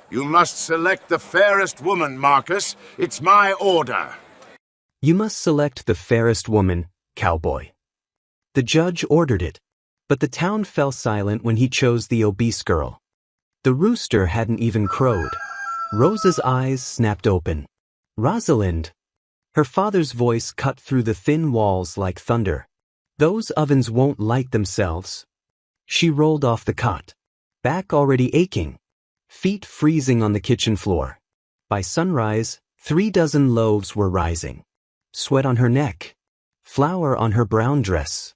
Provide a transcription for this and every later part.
You must select the fairest woman, Marcus. It's my order. You must select the fairest woman, Cowboy. The judge ordered it, but the town fell silent when he chose the obese girl. The rooster hadn't even crowed. Rosa's eyes snapped open. Rosalind. Her father's voice cut through the thin walls like thunder. Those ovens won't light themselves. She rolled off the cot, back already aching, feet freezing on the kitchen floor. By sunrise, 3 dozen loaves were rising. Sweat on her neck, flour on her brown dress.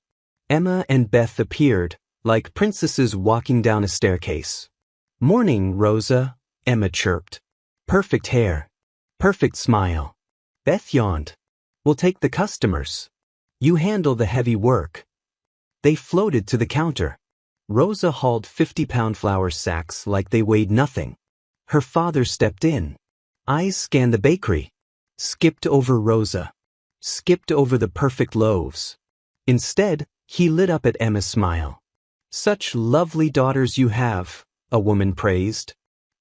Emma and Beth appeared, like princesses walking down a staircase. "Morning, Rosa," Emma chirped. "Perfect hair. Perfect smile." Beth yawned. "We'll take the customers. You handle the heavy work." They floated to the counter. Rosa hauled 50-pound flour sacks like they weighed nothing. Her father stepped in. Eyes scanned the bakery. Skipped over Rosa. Skipped over the perfect loaves. Instead, he lit up at Emma's smile. "Such lovely daughters you have," a woman praised.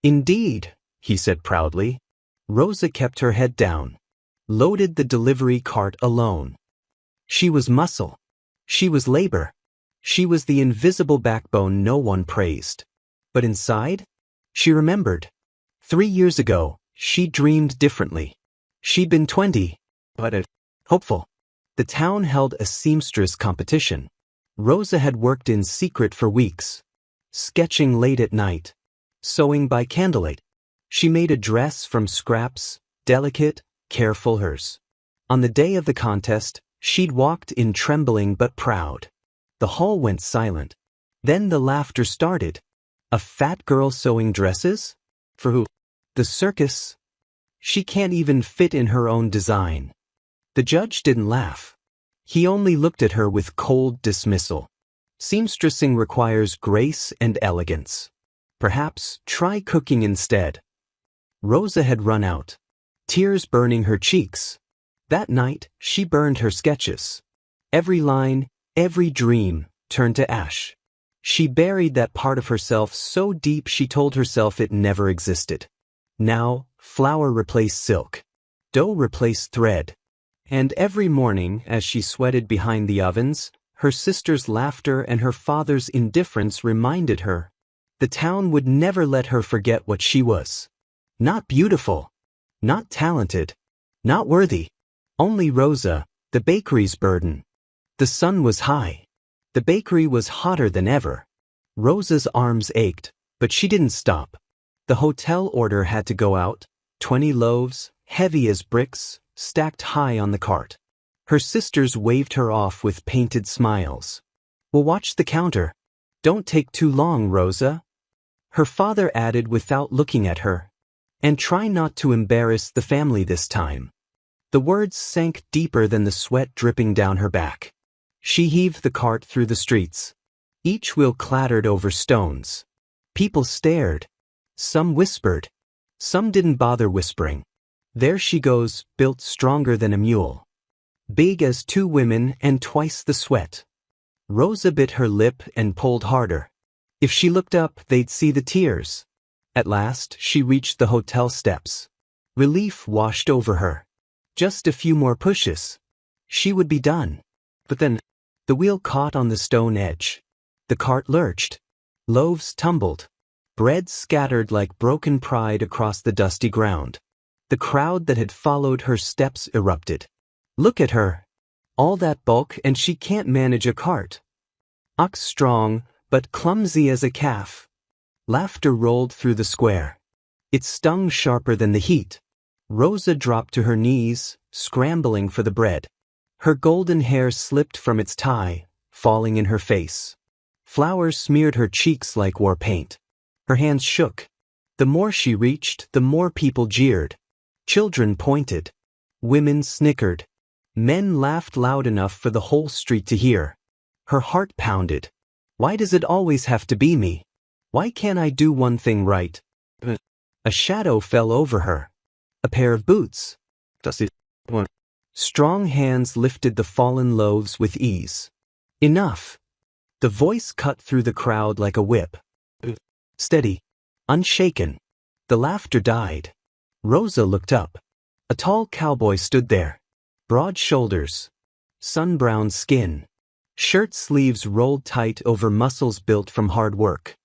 "Indeed," he said proudly. Rosa kept her head down. Loaded the delivery cart alone. She was muscle. She was labor. She was the invisible backbone no one praised. But inside, she remembered. 3 years ago, she dreamed differently. She'd been 20, but hopeful. The town held a seamstress competition. Rosa had worked in secret for weeks. Sketching late at night. Sewing by candlelight. She made a dress from scraps, delicate, careful hers. On the day of the contest, she'd walked in trembling but proud. The hall went silent. Then the laughter started. A fat girl sewing dresses? For who? The circus? She can't even fit in her own design. The judge didn't laugh. He only looked at her with cold dismissal. Seamstressing requires grace and elegance. Perhaps try cooking instead. Rosa had run out. Tears burning her cheeks. That night, she burned her sketches. Every line, every dream, turned to ash. She buried that part of herself so deep she told herself it never existed. Now, flour replaced silk. Dough replaced thread. And every morning, as she sweated behind the ovens, her sister's laughter and her father's indifference reminded her. The town would never let her forget what she was. Not beautiful. Not talented. Not worthy. Only Rosa, the bakery's burden. The sun was high. The bakery was hotter than ever. Rosa's arms ached, but she didn't stop. The hotel order had to go out. 20 loaves, heavy as bricks, stacked high on the cart. Her sisters waved her off with painted smiles. "We'll watch the counter. Don't take too long, Rosa." Her father added without looking at her. "And try not to embarrass the family this time." The words sank deeper than the sweat dripping down her back. She heaved the cart through the streets. Each wheel clattered over stones. People stared. Some whispered. Some didn't bother whispering. There she goes, built stronger than a mule. Big as 2 women and twice the sweat. Rosa bit her lip and pulled harder. If she looked up, they'd see the tears. At last, she reached the hotel steps. Relief washed over her. Just a few more pushes. She would be done. But then, the wheel caught on the stone edge. The cart lurched. Loaves tumbled. Bread scattered like broken pride across the dusty ground. The crowd that had followed her steps erupted. Look at her. All that bulk and she can't manage a cart. Ox strong, but clumsy as a calf. Laughter rolled through the square. It stung sharper than the heat. Rosa dropped to her knees, scrambling for the bread. Her golden hair slipped from its tie, falling in her face. Flour smeared her cheeks like war paint. Her hands shook. The more she reached, the more people jeered. Children pointed. Women snickered. Men laughed loud enough for the whole street to hear. Her heart pounded. Why does it always have to be me? Why can't I do one thing right? A shadow fell over her. A pair of boots. Strong hands lifted the fallen loaves with ease. Enough. The voice cut through the crowd like a whip. Steady. Unshaken. The laughter died. Rosa looked up. A tall cowboy stood there. Broad shoulders. Sun-browned skin. Shirt sleeves rolled tight over muscles built from hard work.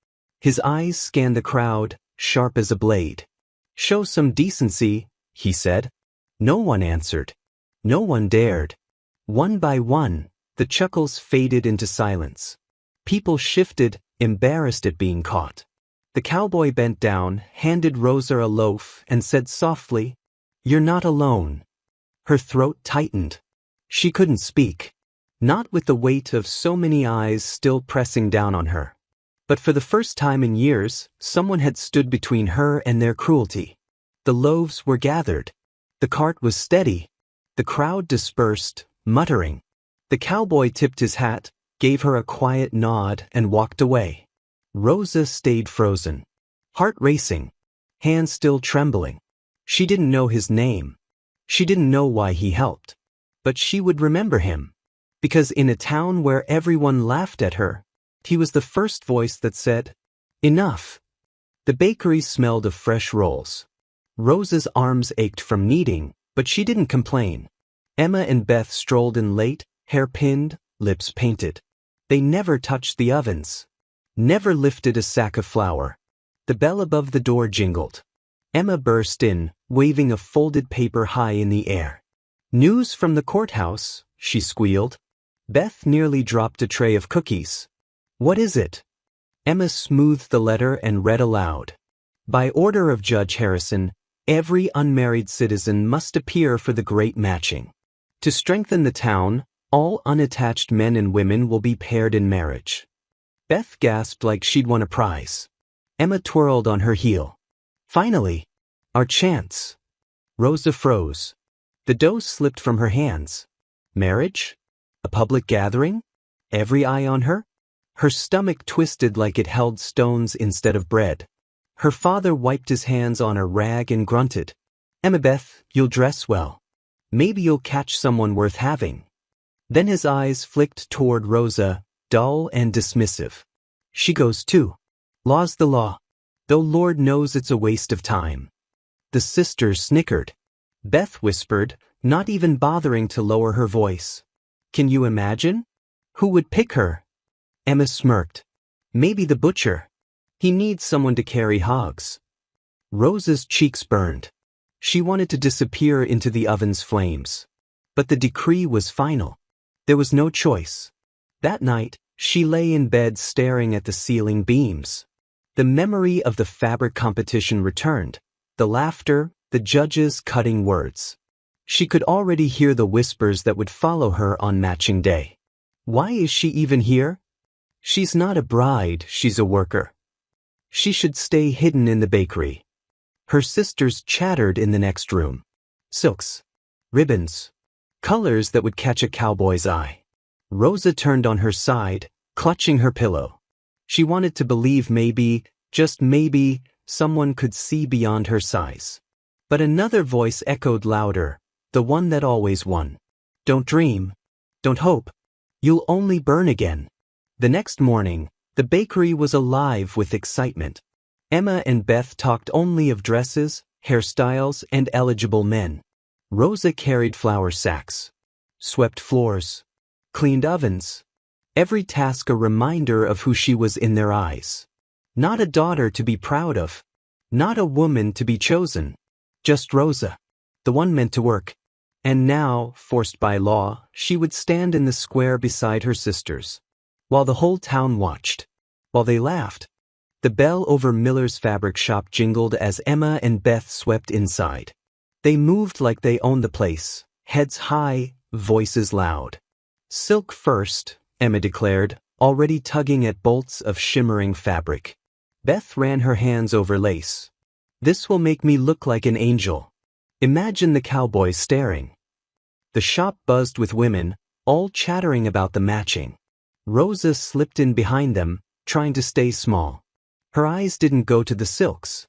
His eyes scanned the crowd, sharp as a blade. "Show some decency," he said. No one answered. No one dared. One by one, the chuckles faded into silence. People shifted, embarrassed at being caught. The cowboy bent down, handed Rosa a loaf, and said softly, "You're not alone." Her throat tightened. She couldn't speak. Not with the weight of so many eyes still pressing down on her. But for the first time in years, someone had stood between her and their cruelty. The loaves were gathered. The cart was steady. The crowd dispersed, muttering. The cowboy tipped his hat, gave her a quiet nod, and walked away. Rosa stayed frozen. Heart racing. Hands still trembling. She didn't know his name. She didn't know why he helped. But she would remember him. Because in a town where everyone laughed at her, he was the first voice that said, "Enough." The bakery smelled of fresh rolls. Rosa's arms ached from kneading, but she didn't complain. Emma and Beth strolled in late, hair pinned, lips painted. They never touched the ovens. Never lifted a sack of flour. The bell above the door jingled. Emma burst in, waving a folded paper high in the air. "News from the courthouse," she squealed. Beth nearly dropped a tray of cookies. "What is it?" Emma smoothed the letter and read aloud. "By order of Judge Harrison, every unmarried citizen must appear for the great matching. To strengthen the town, all unattached men and women will be paired in marriage." Beth gasped like she'd won a prize. Emma twirled on her heel. "Finally! Our chance!" Rosa froze. The dough slipped from her hands. Marriage? A public gathering? Every eye on her? Her stomach twisted like it held stones instead of bread. Her father wiped his hands on a rag and grunted. "Emmabeth, you'll dress well. Maybe you'll catch someone worth having." Then his eyes flicked toward Rosa, dull and dismissive. "She goes too. Law's the law. Though Lord knows it's a waste of time." The sisters snickered. Beth whispered, not even bothering to lower her voice. "Can you imagine? Who would pick her?" Emma smirked. "Maybe the butcher. He needs someone to carry hogs." Rosa's cheeks burned. She wanted to disappear into the oven's flames. But the decree was final. There was no choice. That night, she lay in bed staring at the ceiling beams. The memory of the fabric competition returned. The laughter, the judges cutting words. She could already hear the whispers that would follow her on matching day. Why is she even here? She's not a bride, she's a worker. She should stay hidden in the bakery. Her sisters chattered in the next room. Silks. Ribbons. Colors that would catch a cowboy's eye. Rosa turned on her side, clutching her pillow. She wanted to believe maybe, just maybe, someone could see beyond her size. But another voice echoed louder, the one that always won. "Don't dream. Don't hope. You'll only burn again." The next morning, the bakery was alive with excitement. Emma and Beth talked only of dresses, hairstyles, and eligible men. Rosa carried flour sacks, swept floors, cleaned ovens. Every task a reminder of who she was in their eyes. Not a daughter to be proud of. Not a woman to be chosen. Just Rosa, the one meant to work. And now, forced by law, she would stand in the square beside her sisters. While the whole town watched. While they laughed. The bell over Miller's fabric shop jingled as Emma and Beth swept inside. They moved like they owned the place, heads high, voices loud. "Silk first," Emma declared, already tugging at bolts of shimmering fabric. Beth ran her hands over lace. "This will make me look like an angel." Imagine the cowboys staring. The shop buzzed with women, all chattering about the matching. Rosa slipped in behind them, trying to stay small. Her eyes didn't go to the silks.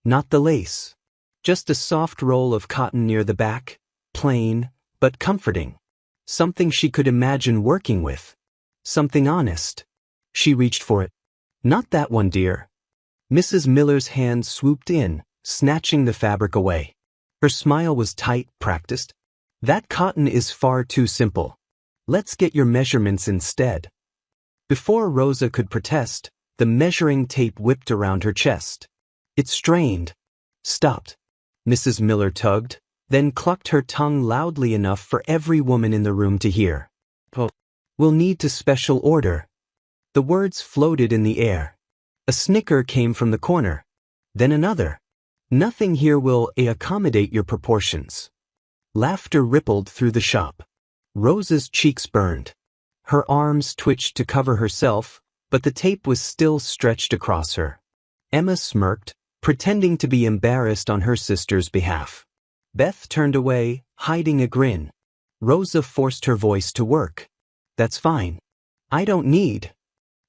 Not the lace. Just a soft roll of cotton near the back, plain, but comforting. Something she could imagine working with. Something honest. She reached for it. "Not that one, dear." Mrs. Miller's hand swooped in, snatching the fabric away. Her smile was tight, practiced. That cotton is far too simple. Let's get your measurements instead. Before Rosa could protest, the measuring tape whipped around her chest. It strained, stopped. Mrs. Miller tugged, then clucked her tongue loudly enough for every woman in the room to hear. We'll need to special order. The words floated in the air. A snicker came from the corner. Then another. Nothing here will accommodate your proportions. Laughter rippled through the shop. Rosa's cheeks burned. Her arms twitched to cover herself, but the tape was still stretched across her. Emma smirked, pretending to be embarrassed on her sister's behalf. Beth turned away, hiding a grin. Rosa forced her voice to work. That's fine. I don't need.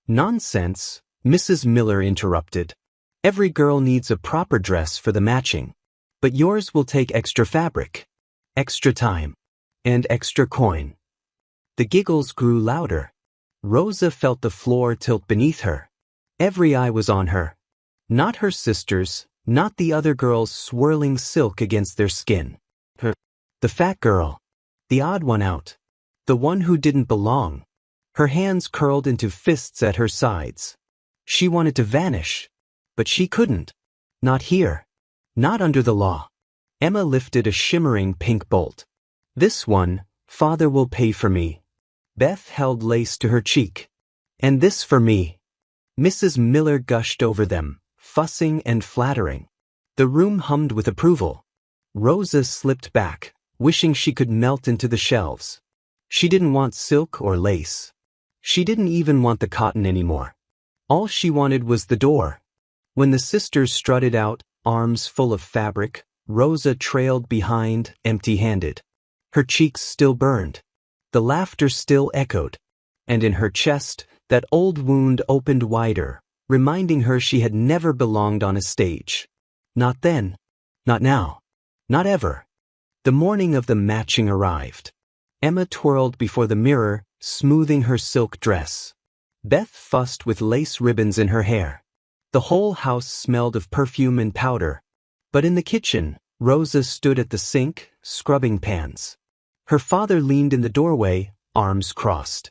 Nonsense, Mrs. Miller interrupted. Every girl needs a proper dress for the matching. But yours will take extra fabric, extra time, and extra coin. The giggles grew louder. Rosa felt the floor tilt beneath her. Every eye was on her. Not her sisters, not the other girls swirling silk against their skin. The fat girl. The odd one out. The one who didn't belong. Her hands curled into fists at her sides. She wanted to vanish. But she couldn't. Not here. Not under the law. Emma lifted a shimmering pink bolt. This one, Father will pay for me. Beth held lace to her cheek. And this for me. Mrs. Miller gushed over them, fussing and flattering. The room hummed with approval. Rosa slipped back, wishing she could melt into the shelves. She didn't want silk or lace. She didn't even want the cotton anymore. All she wanted was the door. When the sisters strutted out, arms full of fabric, Rosa trailed behind, empty-handed. Her cheeks still burned. The laughter still echoed. And in her chest, that old wound opened wider, reminding her she had never belonged on a stage. Not then. Not now. Not ever. The morning of the matching arrived. Emma twirled before the mirror, smoothing her silk dress. Beth fussed with lace ribbons in her hair. The whole house smelled of perfume and powder. But in the kitchen, Rosa stood at the sink, scrubbing pans. Her father leaned in the doorway, arms crossed.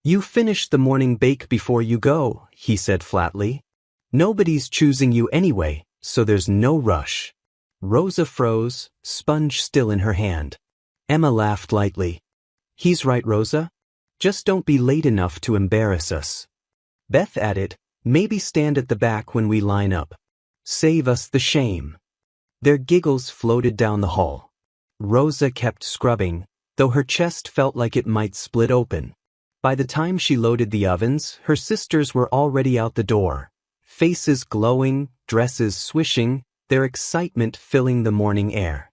You finish the morning bake before you go, he said flatly. Nobody's choosing you anyway, so there's no rush. Rosa froze, sponge still in her hand. Emma laughed lightly. He's right, Rosa. Just don't be late enough to embarrass us. Beth added, maybe stand at the back when we line up. Save us the shame. Their giggles floated down the hall. Rosa kept scrubbing, though her chest felt like it might split open. By the time she loaded the ovens, her sisters were already out the door. Faces glowing, dresses swishing, their excitement filling the morning air.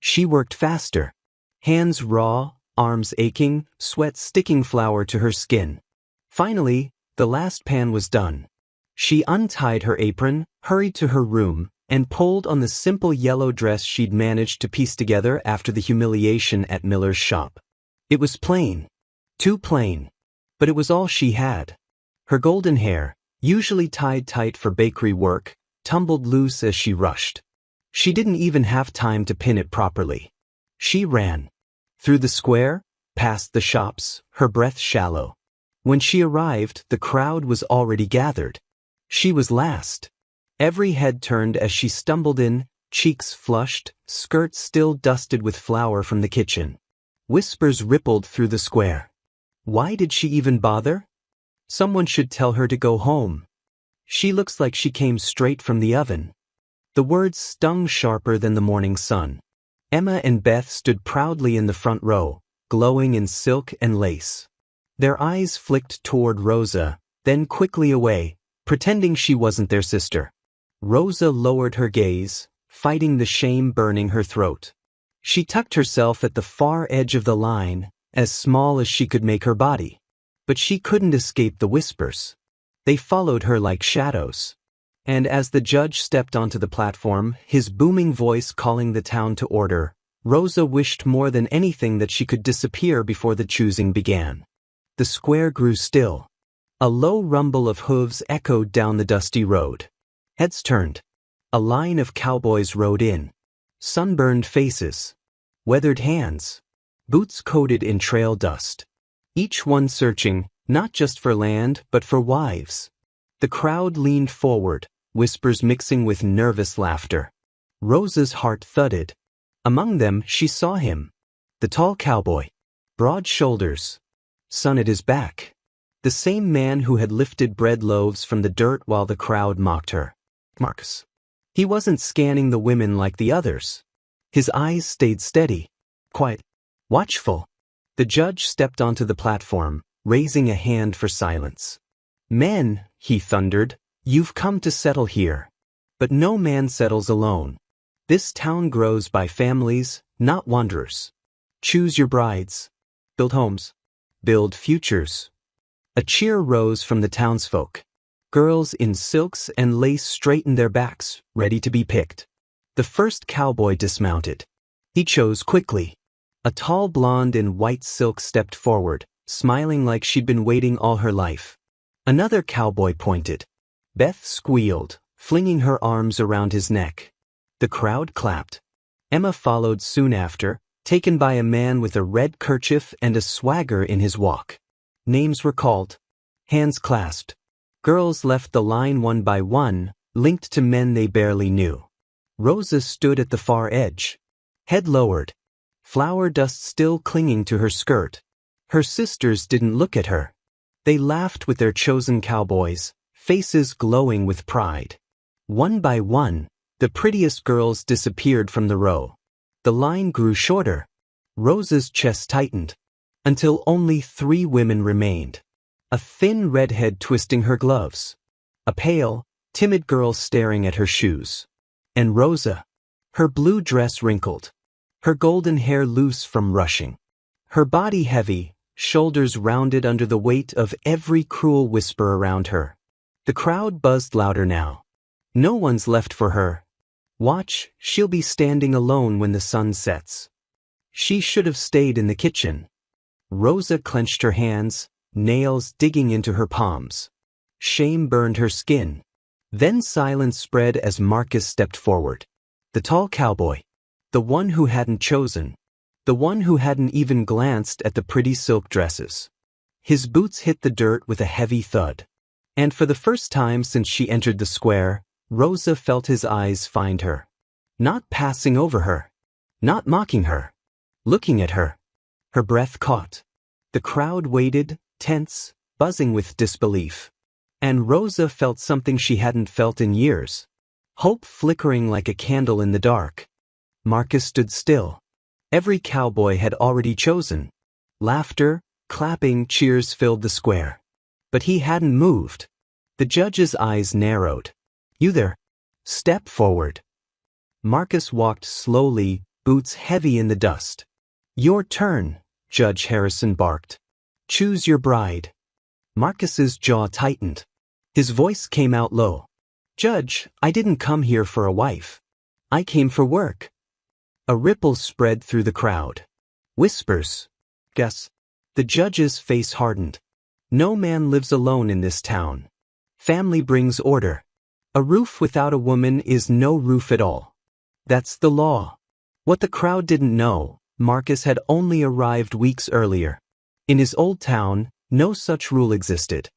She worked faster. Hands raw, arms aching, sweat sticking flour to her skin. Finally, the last pan was done. She untied her apron, hurried to her room, and pulled on the simple yellow dress she'd managed to piece together after the humiliation at Miller's shop. It was plain. Too plain. But it was all she had. Her golden hair, usually tied tight for bakery work, tumbled loose as she rushed. She didn't even have time to pin it properly. She ran. Through the square, past the shops, her breath shallow. When she arrived, the crowd was already gathered. She was last. Every head turned as she stumbled in, cheeks flushed, skirt still dusted with flour from the kitchen. Whispers rippled through the square. Why did she even bother? Someone should tell her to go home. She looks like she came straight from the oven. The words stung sharper than the morning sun. Emma and Beth stood proudly in the front row, glowing in silk and lace. Their eyes flicked toward Rosa, then quickly away, pretending she wasn't their sister. Rosa lowered her gaze, fighting the shame burning her throat. She tucked herself at the far edge of the line, as small as she could make her body. But she couldn't escape the whispers. They followed her like shadows. And as the judge stepped onto the platform, his booming voice calling the town to order, Rosa wished more than anything that she could disappear before the choosing began. The square grew still. A low rumble of hooves echoed down the dusty road. Heads turned. A line of cowboys rode in. Sunburned faces. Weathered hands. Boots coated in trail dust. Each one searching, not just for land, but for wives. The crowd leaned forward, whispers mixing with nervous laughter. Rosa's heart thudded. Among them, she saw him. The tall cowboy. Broad shoulders. Sun at his back. The same man who had lifted bread loaves from the dirt while the crowd mocked her. Marcus. He wasn't scanning the women like the others. His eyes stayed steady. Quiet. Watchful. The judge stepped onto the platform, raising a hand for silence. Men, he thundered, you've come to settle here. But no man settles alone. This town grows by families, not wanderers. Choose your brides. Build homes. Build futures. A cheer rose from the townsfolk. Girls in silks and lace straightened their backs, ready to be picked. The first cowboy dismounted. He chose quickly. A tall blonde in white silk stepped forward, smiling like she'd been waiting all her life. Another cowboy pointed. Beth squealed, flinging her arms around his neck. The crowd clapped. Emma followed soon after, taken by a man with a red kerchief and a swagger in his walk. Names were called. Hands clasped. Girls left the line one by one, linked to men they barely knew. Rosa stood at the far edge. Head lowered. Flour dust still clinging to her skirt. Her sisters didn't look at her. They laughed with their chosen cowboys, faces glowing with pride. One by one, the prettiest girls disappeared from the row. The line grew shorter. Rosa's chest tightened, until only 3 women remained. A thin redhead twisting her gloves. A pale, timid girl staring at her shoes. And Rosa, her blue dress wrinkled. Her golden hair loose from rushing. Her body heavy, shoulders rounded under the weight of every cruel whisper around her. The crowd buzzed louder now. No one's left for her. Watch, she'll be standing alone when the sun sets. She should have stayed in the kitchen. Rosa clenched her hands, nails digging into her palms. Shame burned her skin. Then silence spread as Marcus stepped forward. The tall cowboy. The one who hadn't chosen. The one who hadn't even glanced at the pretty silk dresses. His boots hit the dirt with a heavy thud. And for the first time since she entered the square, Rosa felt his eyes find her. Not passing over her. Not mocking her. Looking at her. Her breath caught. The crowd waited, tense, buzzing with disbelief. And Rosa felt something she hadn't felt in years. Hope flickering like a candle in the dark. Marcus stood still. Every cowboy had already chosen. Laughter, clapping, cheers filled the square. But he hadn't moved. The judge's eyes narrowed. You there? Step forward. Marcus walked slowly, boots heavy in the dust. Your turn, Judge Harrison barked. Choose your bride. Marcus's jaw tightened. His voice came out low. Judge, I didn't come here for a wife. I came for work. A ripple spread through the crowd. Whispers. Guess. The judge's face hardened. No man lives alone in this town. Family brings order. A roof without a woman is no roof at all. That's the law. What the crowd didn't know, Marcus had only arrived weeks earlier. In his old town, no such rule existed.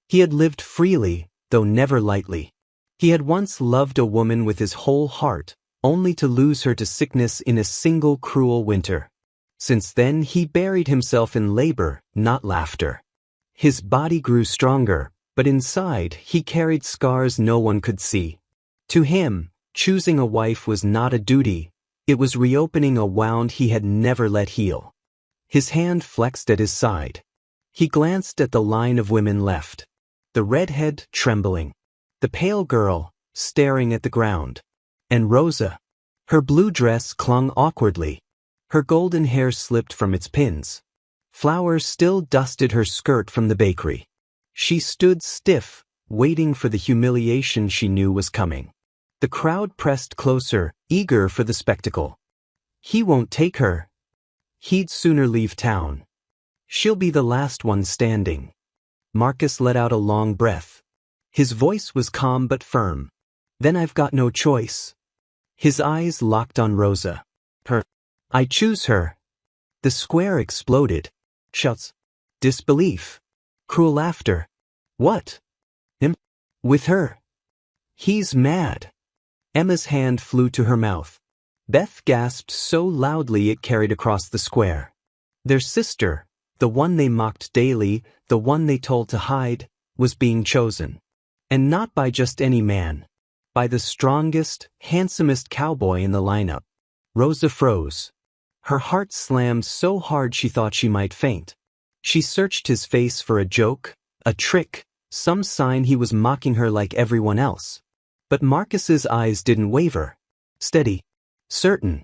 He had lived freely, though never lightly. He had once loved a woman with his whole heart, only to lose her to sickness in a single cruel winter. Since then, he buried himself in labor, not laughter. His body grew stronger, but inside, he carried scars no one could see. To him, choosing a wife was not a duty, it was reopening a wound he had never let heal. His hand flexed at his side. He glanced at the line of women left. The redhead trembling. The pale girl, staring at the ground. And Rosa. Her blue dress clung awkwardly. Her golden hair slipped from its pins. Flowers still dusted her skirt from the bakery. She stood stiff, waiting for the humiliation she knew was coming. The crowd pressed closer, eager for the spectacle. He won't take her. He'd sooner leave town. She'll be the last one standing. Marcus let out a long breath. His voice was calm but firm. Then I've got no choice. His eyes locked on Rosa. I choose her. The square exploded. Shouts. Disbelief. Cruel laughter. What? Him? With her. He's mad. Emma's hand flew to her mouth. Beth gasped so loudly it carried across the square. Their sister, the one they mocked daily, the one they told to hide, was being chosen. And not by just any man. By the strongest, handsomest cowboy in the lineup. Rosa froze. Her heart slammed so hard she thought she might faint. She searched his face for a joke, a trick, some sign he was mocking her like everyone else. But Marcus's eyes didn't waver. Steady. Certain.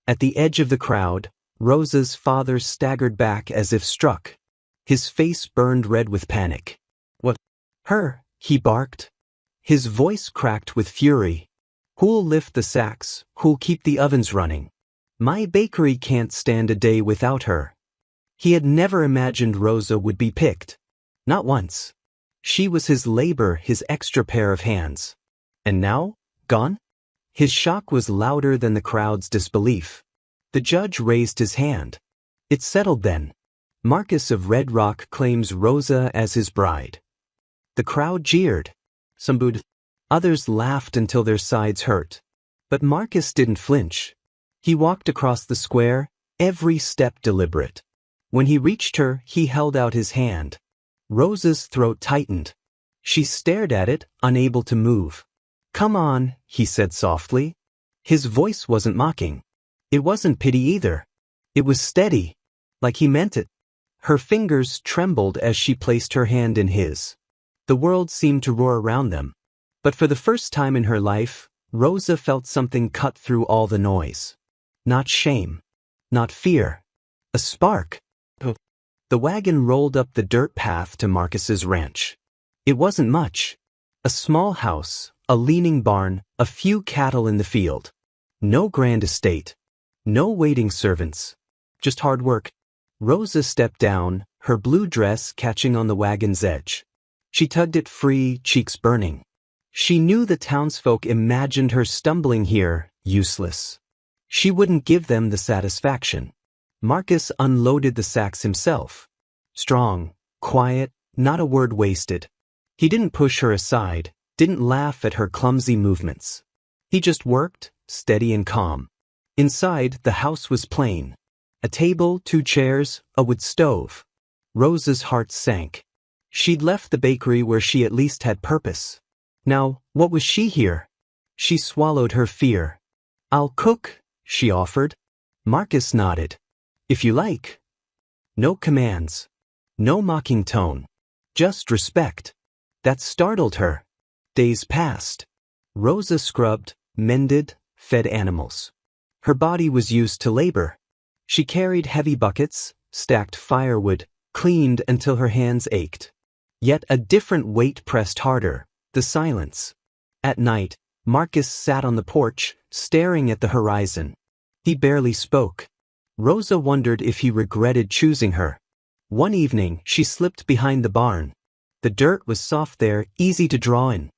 At the edge of the crowd, Rosa's father staggered back as if struck. His face burned red with panic. What? Her, he barked. His voice cracked with fury. Who'll lift the sacks, who'll keep the ovens running? My bakery can't stand a day without her. He had never imagined Rosa would be picked. Not once. She was his labor, his extra pair of hands. And now, gone? His shock was louder than the crowd's disbelief. The judge raised his hand. It settled then. Marcus of Red Rock claims Rosa as his bride. The crowd jeered. Some booed. Others laughed until their sides hurt. But Marcus didn't flinch. He walked across the square, every step deliberate. When he reached her, he held out his hand. Rosa's throat tightened. She stared at it, unable to move. Come on, he said softly. His voice wasn't mocking. It wasn't pity either. It was steady, like he meant it. Her fingers trembled as she placed her hand in his. The world seemed to roar around them. But for the first time in her life, Rosa felt something cut through all the noise. Not shame. Not fear. A spark. The wagon rolled up the dirt path to Marcus's ranch. It wasn't much. A small house, a leaning barn, a few cattle in the field. No grand estate. No waiting servants. Just hard work. Rosa stepped down, her blue dress catching on the wagon's edge. She tugged it free, cheeks burning. She knew the townsfolk imagined her stumbling here, useless. She wouldn't give them the satisfaction. Marcus unloaded the sacks himself. Strong, quiet, not a word wasted. He didn't push her aside, didn't laugh at her clumsy movements. He just worked, steady and calm. Inside, the house was plain. A table, 2 chairs, a wood stove. Rosa's heart sank. She'd left the bakery where she at least had purpose. Now, what was she here? She swallowed her fear. I'll cook, she offered. Marcus nodded. If you like. No commands. No mocking tone. Just respect. That startled her. Days passed. Rosa scrubbed, mended, fed animals. Her body was used to labor. She carried heavy buckets, stacked firewood, cleaned until her hands ached. Yet a different weight pressed harder, the silence. At night, Marcus sat on the porch, staring at the horizon. He barely spoke. Rosa wondered if he regretted choosing her. One evening, she slipped behind the barn. The dirt was soft there, easy to draw in.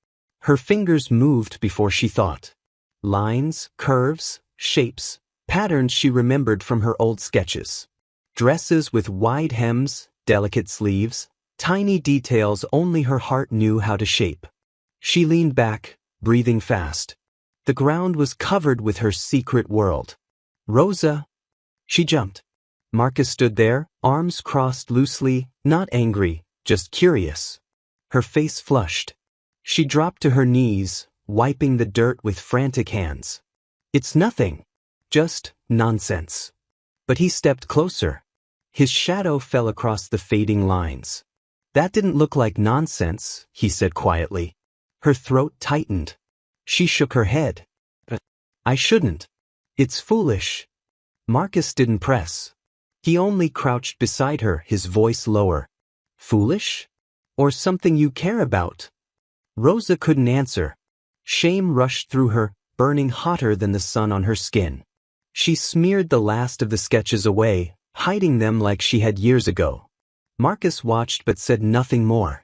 Her fingers moved before she thought. Lines, curves, shapes, patterns she remembered from her old sketches. Dresses with wide hems, delicate sleeves, tiny details only her heart knew how to shape. She leaned back, breathing fast. The ground was covered with her secret world. Rosa! She jumped. Marcus stood there, arms crossed loosely, not angry, just curious. Her face flushed. She dropped to her knees, wiping the dirt with frantic hands. It's nothing. Just nonsense. But he stepped closer. His shadow fell across the fading lines. That didn't look like nonsense, he said quietly. Her throat tightened. She shook her head. I shouldn't. It's foolish. Marcus didn't press. He only crouched beside her, his voice lower. Foolish? Or something you care about? Rosa couldn't answer. Shame rushed through her, burning hotter than the sun on her skin. She smeared the last of the sketches away, hiding them like she had years ago. Marcus watched but said nothing more.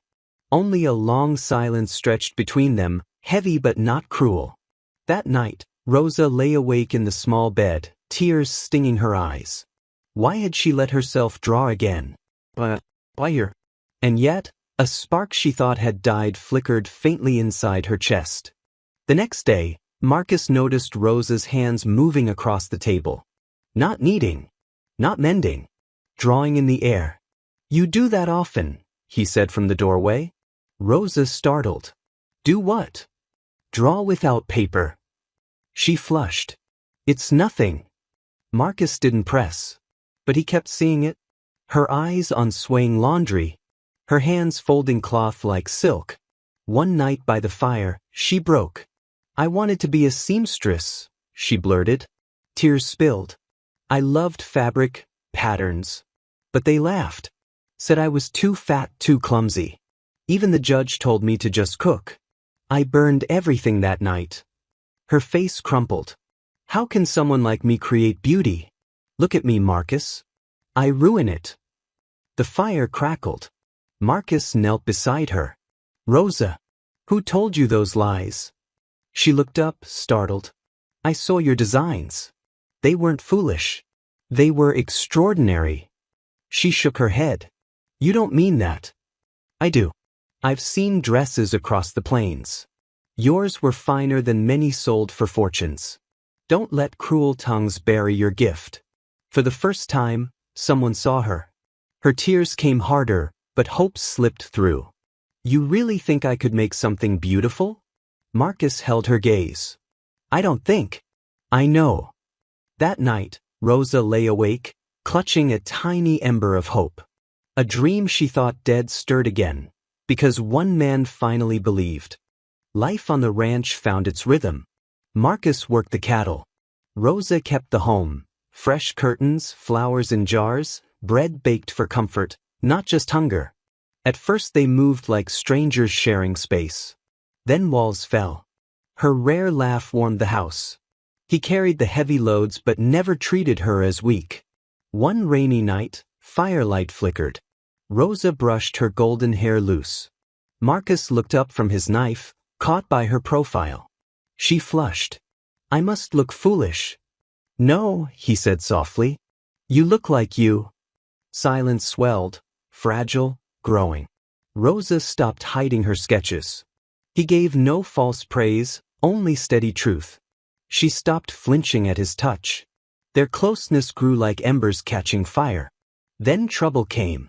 Only a long silence stretched between them, heavy but not cruel. That night, Rosa lay awake in the small bed, tears stinging her eyes. Why had she let herself draw again? Fire. And yet, a spark she thought had died flickered faintly inside her chest. The next day, Marcus noticed Rosa's hands moving across the table. Not kneading. Not mending. Drawing in the air. You do that often, he said from the doorway. Rosa startled. Do what? Draw without paper. She flushed. It's nothing. Marcus didn't press. But he kept seeing it. Her eyes on swaying laundry. Her hands folding cloth like silk. One night by the fire, she broke. I wanted to be a seamstress, she blurted. Tears spilled. I loved fabric, patterns. But they laughed. Said I was too fat, too clumsy. Even the judge told me to just cook. I burned everything that night. Her face crumpled. How can someone like me create beauty? Look at me, Marcus. I ruin it. The fire crackled. Marcus knelt beside her. Rosa, who told you those lies? She looked up, startled. I saw your designs. They weren't foolish. They were extraordinary. She shook her head. You don't mean that. I do. I've seen dresses across the plains. Yours were finer than many sold for fortunes. Don't let cruel tongues bury your gift. For the first time, someone saw her. Her tears came harder, but hope slipped through. You really think I could make something beautiful? Marcus held her gaze. I don't think. I know. That night, Rosa lay awake, clutching a tiny ember of hope. A dream she thought dead stirred again, because one man finally believed. Life on the ranch found its rhythm. Marcus worked the cattle. Rosa kept the home. Fresh curtains, flowers in jars, bread baked for comfort, not just hunger. At first they moved like strangers sharing space. Then walls fell. Her rare laugh warmed the house. He carried the heavy loads but never treated her as weak. One rainy night, firelight flickered. Rosa brushed her golden hair loose. Marcus looked up from his knife, caught by her profile. She flushed. I must look foolish. No, he said softly. You look like you. Silence swelled, fragile, growing. Rosa stopped hiding her sketches. He gave no false praise, only steady truth. She stopped flinching at his touch. Their closeness grew like embers catching fire. Then trouble came.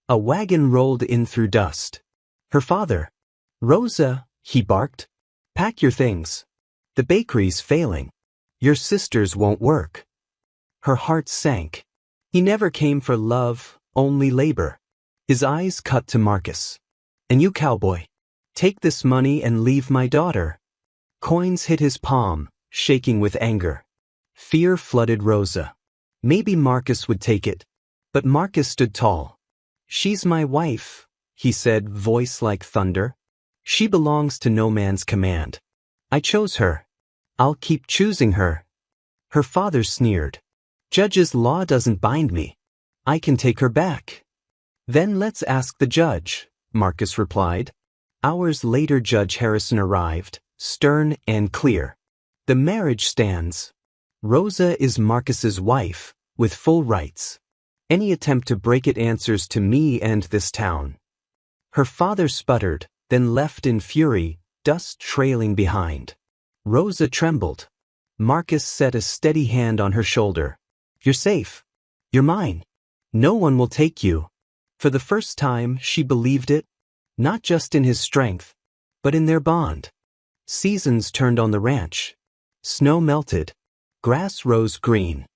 A wagon rolled in through dust. Her father. Rosa, he barked. Pack your things. The bakery's failing. Your sisters won't work. Her heart sank. He never came for love, only labor. His eyes cut to Marcus. And you, Cowboy, take this money and leave my daughter. Coins hit his palm, shaking with anger. Fear flooded Rosa. Maybe Marcus would take it. But Marcus stood tall. She's my wife, he said, voice like thunder. She belongs to no man's command. I chose her. I'll keep choosing her. Her father sneered. Judge's law doesn't bind me. I can take her back. Then let's ask the judge, Marcus replied. Hours later Judge Harrison arrived, stern and clear. The marriage stands. Rosa is Marcus's wife, with full rights. Any attempt to break it answers to me and this town. Her father sputtered, then left in fury, dust trailing behind. Rosa trembled. Marcus set a steady hand on her shoulder. You're safe. You're mine. No one will take you. For the first time, she believed it, not just in his strength, but in their bond. Seasons turned on the ranch. Snow melted. Grass rose green.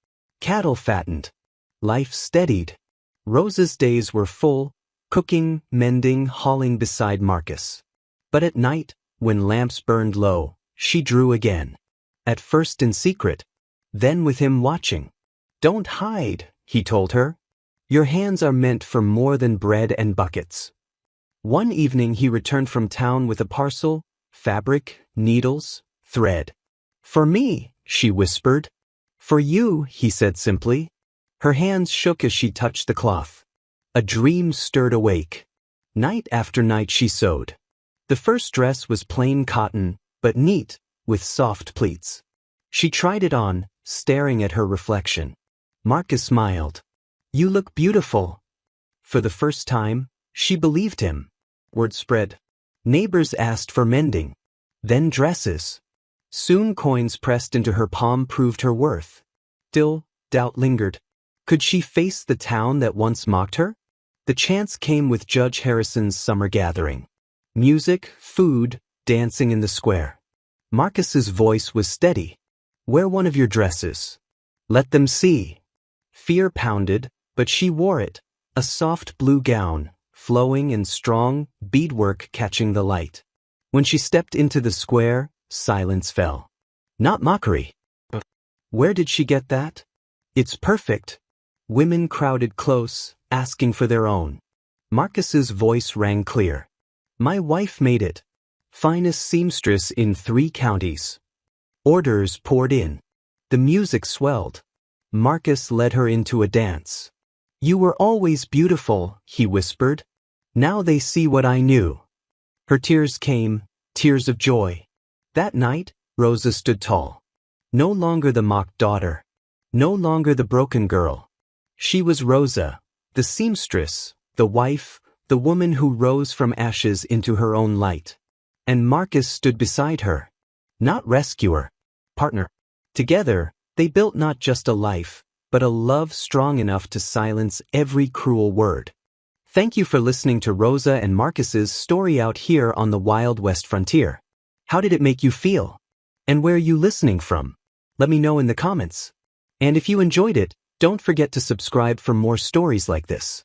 Cattle fattened. Life steadied. Rosa's days were full, cooking, mending, hauling beside Marcus. But at night, when lamps burned low, she drew again. At first in secret, then with him watching. Don't hide, he told her. Your hands are meant for more than bread and buckets. One evening he returned from town with a parcel, fabric, needles, thread. For me, she whispered. For you, he said simply. Her hands shook as she touched the cloth. A dream stirred awake. Night after night she sewed. The first dress was plain cotton, but neat, with soft pleats. She tried it on, staring at her reflection. Marcus smiled. "You look beautiful." For the first time, she believed him. Word spread. Neighbors asked for mending. Then dresses. Soon coins pressed into her palm proved her worth. Still, doubt lingered. Could she face the town that once mocked her? The chance came with Judge Harrison's summer gathering. Music, food, dancing in the square. Marcus's voice was steady. "Wear one of your dresses. Let them see." Fear pounded, but she wore it. A soft blue gown, flowing and strong, beadwork catching the light. When she stepped into the square, silence fell. Not mockery. Where did she get that? "It's perfect." Women crowded close, asking for their own. Marcus's voice rang clear. "My wife made it. Finest seamstress in 3 counties." Orders poured in. The music swelled. Marcus led her into a dance. "You were always beautiful," he whispered. "Now they see what I knew." Her tears came, tears of joy. That night, Rosa stood tall. No longer the mocked daughter. No longer the broken girl. She was Rosa, the seamstress, the wife, the woman who rose from ashes into her own light. And Marcus stood beside her. Not rescuer, partner. Together, they built not just a life, but a love strong enough to silence every cruel word. Thank you for listening to Rosa and Marcus's story out here on the Wild West frontier. How did it make you feel? And where are you listening from? Let me know in the comments. And if you enjoyed it, don't forget to subscribe for more stories like this.